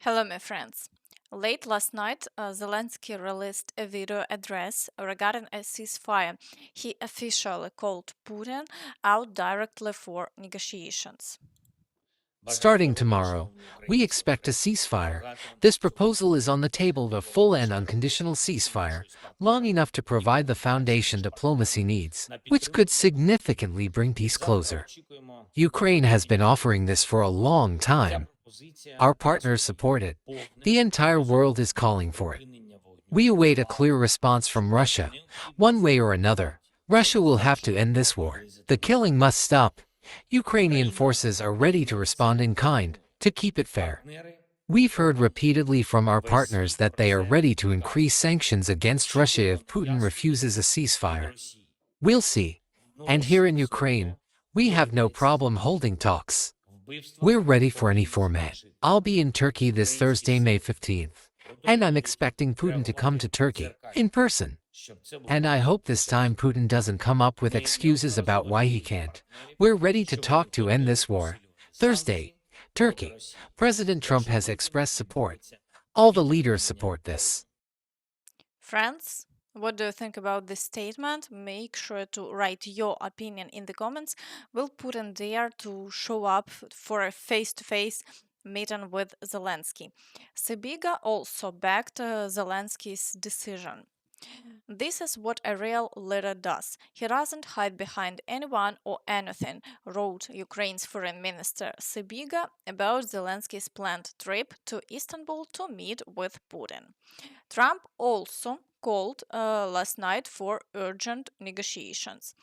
Hello, my friends. Late last night, Zelensky released a video address regarding a ceasefire. He officially called Putin out directly for negotiations. Starting tomorrow, we expect a ceasefire. This proposal is on the table of a full and unconditional ceasefire, long enough to provide the foundation diplomacy needs, which could significantly bring peace closer. Ukraine has been offering this for a long time. Our partners support it. The entire world is calling for it. We await a clear response from Russia. One way or another, Russia will have to end this war. The killing must stop. Ukrainian forces are ready to respond in kind, to keep it fair. We've heard repeatedly from our partners that they are ready to increase sanctions against Russia if Putin refuses a ceasefire. We'll see. And here in Ukraine, we have no problem holding talks. We're ready for any format. I'll be in Turkey this Thursday, May 15th. And I'm expecting Putin to come to Turkey, in person. And I hope this time Putin doesn't come up with excuses about why he can't. We're ready to talk to end this war. Thursday, Turkey. President Trump has expressed support. All the leaders support this. Friends, what do you think about this statement? Make sure to write your opinion in the comments. Will Putin dare to show up for a face-to-face meeting with Zelensky? Sybiga also backed Zelensky's decision. This is what a real leader does. He doesn't hide behind anyone or anything, wrote Ukraine's Foreign Minister Sybiga about Zelensky's planned trip to Istanbul to meet with Putin. Trump also called last night for urgent negotiations.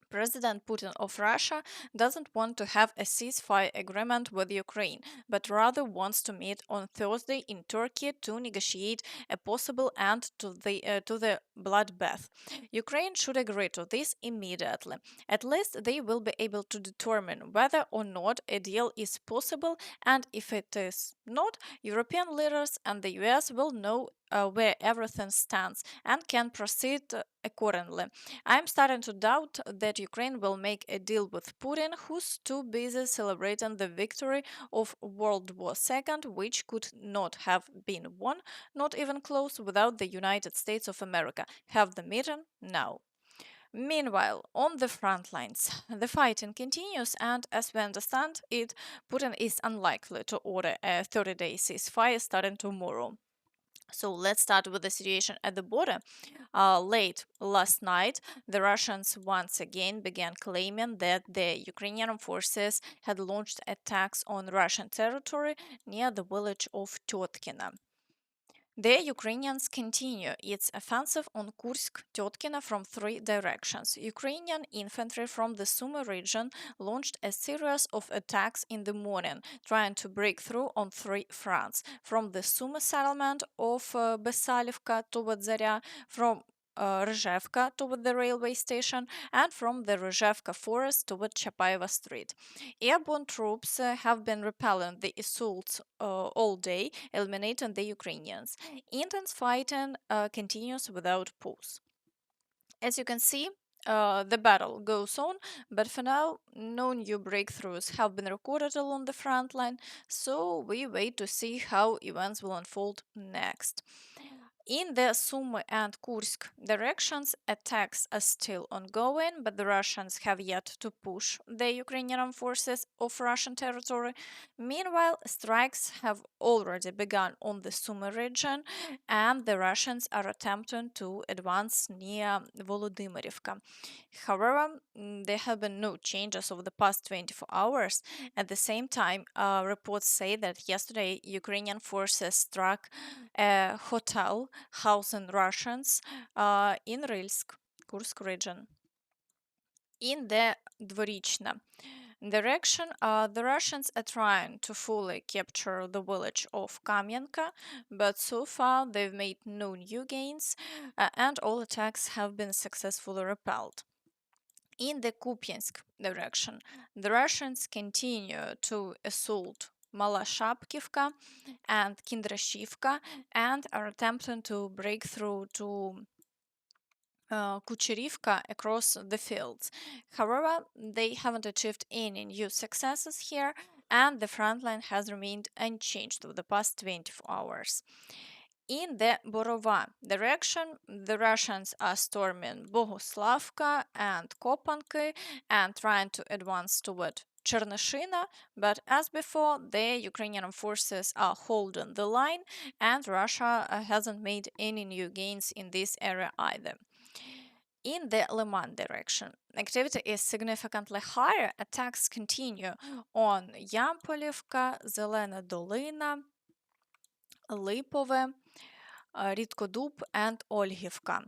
President Putin of Russia doesn't want to have a ceasefire agreement with Ukraine, but rather wants to meet on Thursday in Turkey to negotiate a possible end to the bloodbath. Ukraine should agree to this immediately. At least they will be able to determine whether or not a deal is possible, and if it is not, European leaders and the US will know where everything stands and can proceed accordingly. I'm starting to doubt that Ukraine will make a deal with Putin, who's too busy celebrating the victory of World War II, which could not have been won, not even close, without the United States of America. Have the meeting now. Meanwhile, on the front lines, the fighting continues, and as we understand it, Putin is unlikely to order a 30-day ceasefire starting tomorrow. So let's start with the situation at the border. Late last night, the Russians once again began claiming that the Ukrainian forces had launched attacks on Russian territory near the village of Tyotkino. The Ukrainians continue its offensive on Kursk, Tyotkino from three directions. Ukrainian infantry from the Sumy region launched a series of attacks in the morning, trying to break through on three fronts. From the Sumy settlement of Besalivka towards Zarya, from Rzhevka toward the railway station, and from the Rzhevka forest toward Chapaeva Street. Airborne troops have been repelling the assaults all day, eliminating the Ukrainians. Intense fighting continues without pause. As you can see, the battle goes on, but for now, no new breakthroughs have been recorded along the front line, so we wait to see how events will unfold next. In the Sumy and Kursk directions, attacks are still ongoing, but the Russians have yet to push the Ukrainian forces off Russian territory. Meanwhile, strikes have already begun on the Sumy region, and the Russians are attempting to advance near Volodymyrivka. However, there have been no changes over the past 24 hours. At the same time, reports say that yesterday Ukrainian forces struck a hotel housing Russians in Rylsk, Kursk region. In the Dvorichna direction, the Russians are trying to fully capture the village of Kamianka, but so far they've made no new gains, and all attacks have been successfully repelled. In the Kupiansk direction, the Russians continue to assault Malashapkivka and Kindrashivka and are attempting to break through to Kucherivka across the fields. However, they haven't achieved any new successes here, and the front line has remained unchanged over the past 24 hours. In the Borova direction, the Russians are storming Boguslavka and Kopanki and trying to advance toward Chernyshina, but as before, the Ukrainian forces are holding the line, and Russia hasn't made any new gains in this area either. In the Liman direction, activity is significantly higher. Attacks continue on Yampolivka, Zelena Dolina, Lipove, Ritkodub and Olgivka.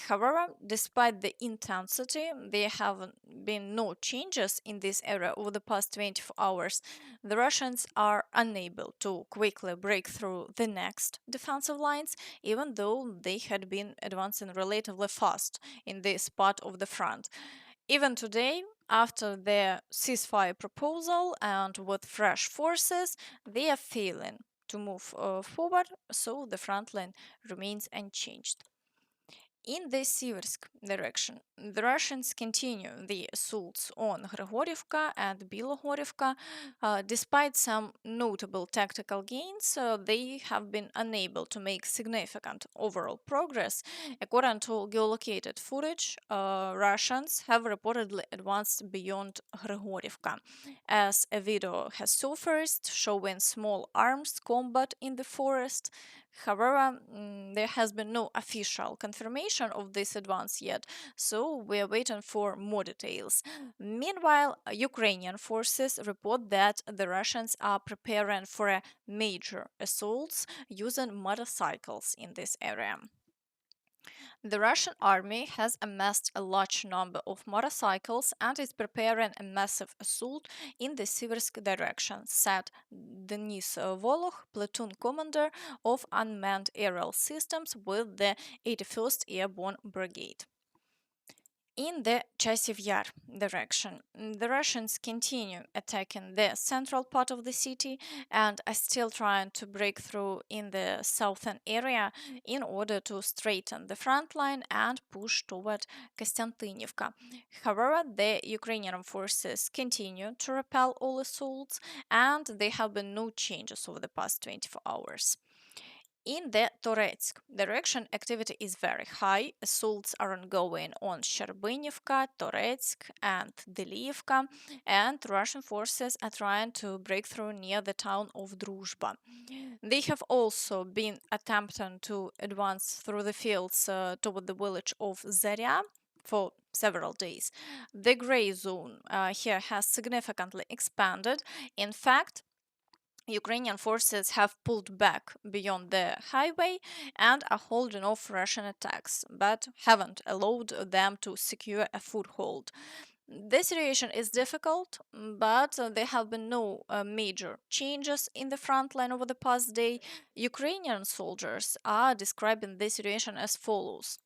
However, despite the intensity, there have been no changes in this area over the past 24 hours. The Russians are unable to quickly break through the next defensive lines, even though they had been advancing relatively fast in this part of the front. Even today, after their ceasefire proposal and with fresh forces, they are failing to move forward, so the front line remains unchanged. In the Siversk direction, the Russians continue the assaults on Grigorivka and Bilogorivka. Despite some notable tactical gains, they have been unable to make significant overall progress. According to geolocated footage, Russians have reportedly advanced beyond Grigorivka, as a video has surfaced showing small arms combat in the forest. However, there has been no official confirmation of this advance yet, so we are waiting for more details. Meanwhile, Ukrainian forces report that the Russians are preparing for a major assaults using motorcycles in this area. The Russian army has amassed a large number of motorcycles and is preparing a massive assault in the Siversk direction, said Denis Volokh, platoon commander of unmanned aerial systems with the 81st Airborne Brigade. In the Chasiv Yar direction, the Russians continue attacking the central part of the city and are still trying to break through in the southern area in order to straighten the front line and push toward Kostiantynivka. However, the Ukrainian forces continue to repel all assaults, and there have been no changes over the past 24 hours. In the Toretsk direction, activity is very high. Assaults are ongoing on Sherbynivka, Toretsk, and Deliivka, and Russian forces are trying to break through near the town of Druzhba. They have also been attempting to advance through the fields toward the village of Zarya for several days. The gray zone here has significantly expanded. In fact, Ukrainian forces have pulled back beyond the highway and are holding off Russian attacks, but haven't allowed them to secure a foothold. The situation is difficult, but there have been no major changes in the front line over the past day. Ukrainian soldiers are describing the situation as follows.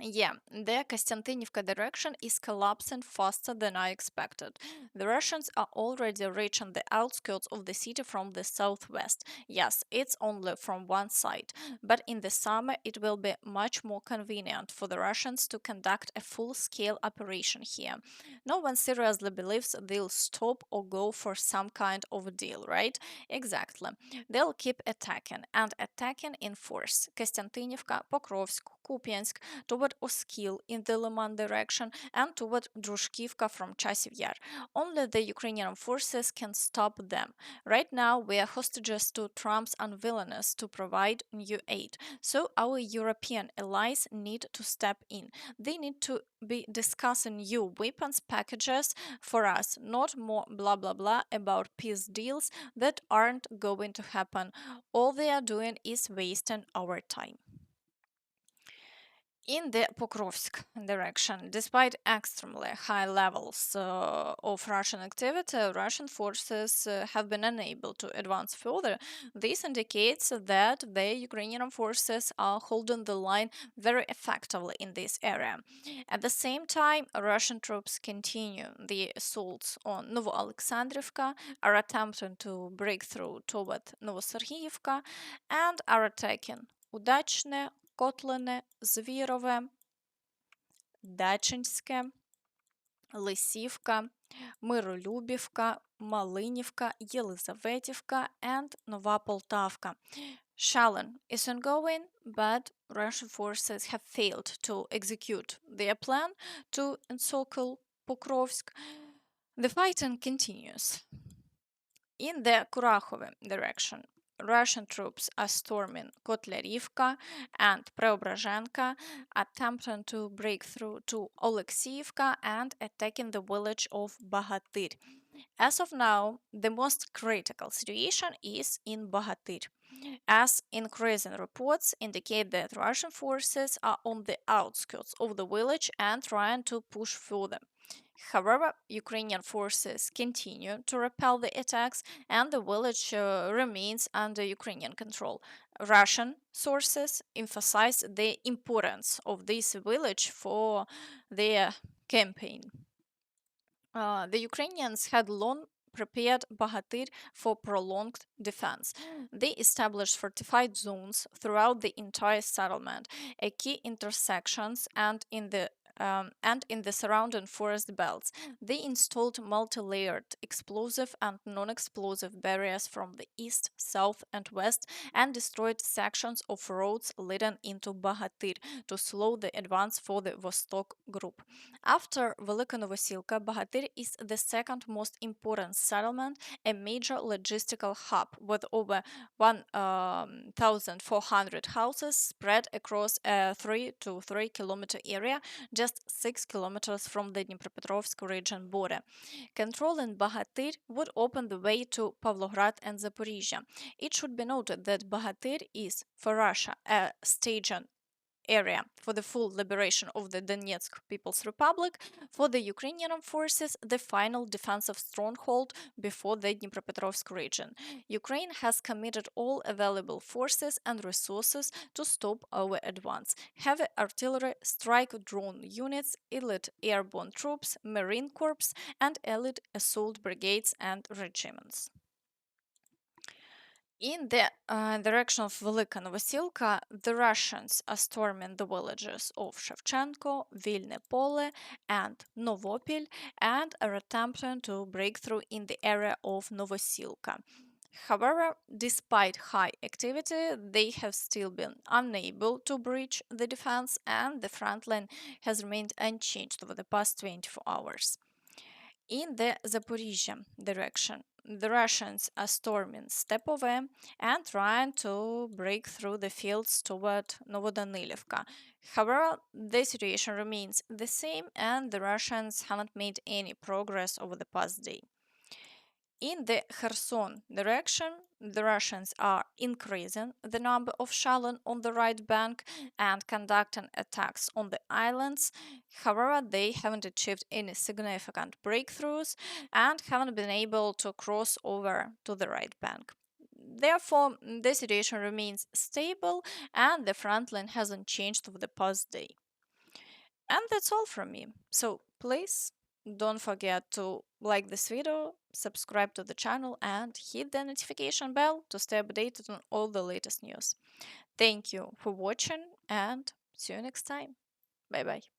Yeah, the Kostiantynivka direction is collapsing faster than I expected. The Russians are already reaching the outskirts of the city from the southwest. Yes, it's only from one side, but in the summer it will be much more convenient for the Russians to conduct a full-scale operation here. No one seriously believes they'll stop or go for some kind of a deal, right? Exactly. They'll keep attacking and attacking in force. Kostiantynivka, Pokrovsk, Kupiansk, toward Oskil in the Liman direction, and toward Drushkivka from Chasiv Yar. Only the Ukrainian forces can stop them. Right now, we are hostages to Trump's unwillingness to provide new aid, so our European allies need to step in. They need to be discussing new weapons packages for us, not more blah blah blah about peace deals that aren't going to happen. All they are doing is wasting our time. In the Pokrovsk direction, despite extremely high levels of Russian activity, Russian forces have been unable to advance further. This indicates that the Ukrainian forces are holding the line very effectively in this area. At the same time, Russian troops continue the assaults on Novoalexandrivka, are attempting to break through toward Novosergiyevka, and are attacking Удачне, Котлене, Звірове, Дачинське, Лисівка, Миролюбівка, Малинівка, Єлизаветівка, and Nova Poltavka. Shalin is ongoing, but Russian forces have failed to execute their plan to encircle Pokrovsk. The fighting continues. In the Kurakhove direction, Russian troops are storming Kotlyarivka and Preobrazhenka, attempting to break through to Oleksiivka and attacking the village of Bohatyr. As of now, the most critical situation is in Bohatyr, as increasing reports indicate that Russian forces are on the outskirts of the village and trying to push further. However, Ukrainian forces continue to repel the attacks and the village remains under Ukrainian control. Russian sources emphasize the importance of this village for their campaign. The Ukrainians had long prepared Bohatyr for prolonged defense. They established fortified zones throughout the entire settlement, at key intersections and in the surrounding forest belts. They installed multi-layered explosive and non-explosive barriers from the east, south, and west and destroyed sections of roads leading into Bohatyr to slow the advance for the Vostok group. After Velyka Novosilka, Bohatyr is the second most important settlement, a major logistical hub with over 1,400 houses spread across a 3 to 3 kilometer area just 6 kilometers from the Dnipropetrovsk region border. Controlling Bohatyr would open the way to Pavlograd and Zaporizhzhia. It should be noted that Bohatyr is, for Russia, a staging area for the full liberation of the Donetsk People's Republic, for the Ukrainian forces, the final defensive stronghold before the Dnipropetrovsk region. Ukraine has committed all available forces and resources to stop our advance. Heavy artillery, strike drone units, elite airborne troops, Marine Corps, and elite assault brigades and regiments. In the direction of Velyka Novosilka, the Russians are storming the villages of Shevchenko, Vilne Pole, and Novopil, and are attempting to break through in the area of Novosilka. However, despite high activity, they have still been unable to breach the defense, and the front line has remained unchanged over the past 24 hours. In the Zaporizhzhia direction, the Russians are storming Stepove and trying to break through the fields toward Novodanilivka. However, the situation remains the same and the Russians haven't made any progress over the past day. In the Kherson direction, the Russians are increasing the number of shelling on the right bank and conducting attacks on the islands. However, they haven't achieved any significant breakthroughs and haven't been able to cross over to the right bank. Therefore, the situation remains stable and the front line hasn't changed over the past day. And that's all from me. So please don't forget to like this video, subscribe to the channel, and hit the notification bell to stay updated on all the latest news. Thank you for watching and see you next time. Bye bye.